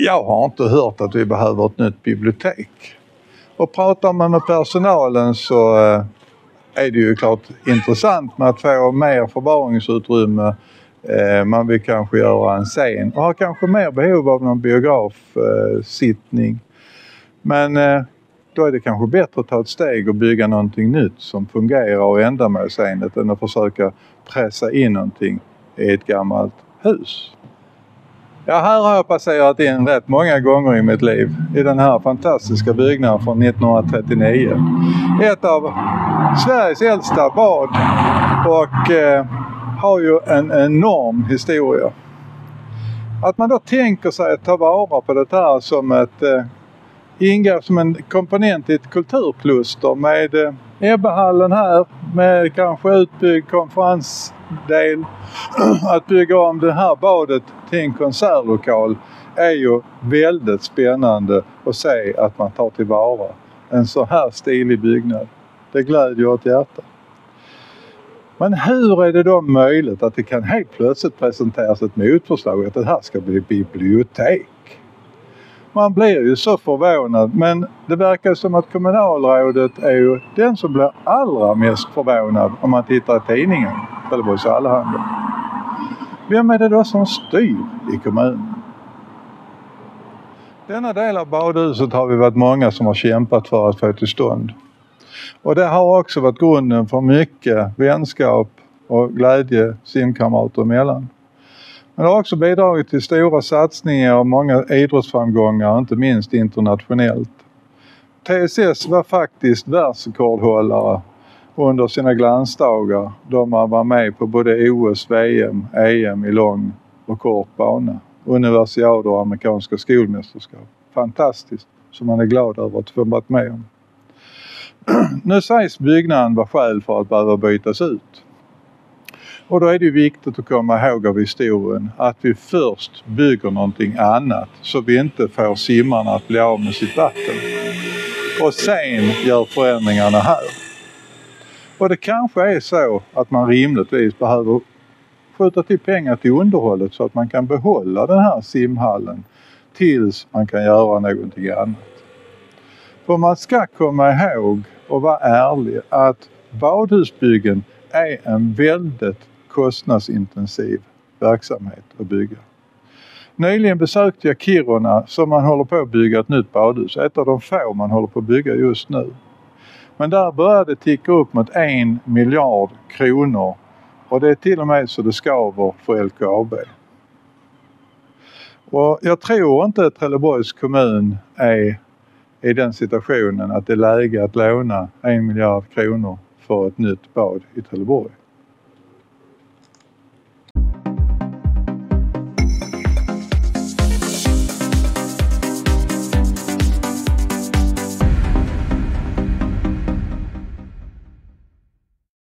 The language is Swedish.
Jag har inte hört att vi behöver ett nytt bibliotek. Och pratar man med personalen så är det ju klart intressant med att få mer förvaringsutrymme. Man vill kanske göra en scen och har kanske mer behov av någon biografsittning. Men då är det kanske bättre att ta ett steg och bygga någonting nytt som fungerar och ändamålsenligt än att försöka pressa in någonting i ett gammalt hus. Ja, här har jag passerat in rätt många gånger i mitt liv i den här fantastiska byggnaden från 1939. Ett av Sveriges äldsta bad och har ju en enorm historia. Att man då tänker sig att ta vara på det här som ingår som en komponent i ett kulturkluster med Ebbehallen här med kanske utbyggd konferensdel. Att bygga om det här badet till en konsertlokal är ju väldigt spännande att se att man tar tillvara en så här stilig byggnad. Det glädjer ett hjärta. Men hur är det då möjligt att det kan helt plötsligt presenteras ett motförslag att det här ska bli bibliotek? Man blir ju så förvånad, men det verkar som att kommunalrådet är ju den som blir allra mest förvånad om man tittar i tidningen. Trelleborgs Allehanda. Vem är det då som styr i kommunen? Denna del av badhuset har vi varit många som har kämpat för att få till stånd. Och det har också varit grunden för mycket vänskap och glädje simkamrater emellan. Men det har också bidragit till stora satsningar och många idrottsframgångar, inte minst internationellt. TSS var faktiskt världsrekordhållare under sina glansdagar då man var med på både OS, VM, EM i lång och kort bana. Universiader och amerikanska skolmästerskap. Fantastiskt, som man är glad över att få varit med om. Nu sägs byggnaden vara skäl för att behöva bytas ut. Och då är det viktigt att komma ihåg av historien att vi först bygger någonting annat så vi inte får simmarna att bli av med sitt vatten. Och sen gör förändringarna här. Och det kanske är så att man rimligtvis behöver skjuta till pengar till underhållet så att man kan behålla den här simhallen tills man kan göra någonting annat. För man ska komma ihåg och vara ärlig att badhusbyggen är en väldigt kostnadsintensiv verksamhet att bygga. Nyligen besökte jag Kiruna som man håller på att bygga ett nytt badhus. Ett av de få man håller på att bygga just nu. Men där började det ticka upp mot 1 miljard kronor. Och det är till och med så det skaver för LKAB. Och jag tror inte att Trelleborgs kommun är i den situationen att det är läge att låna 1 miljard kronor för ett nytt bad i Trelleborg.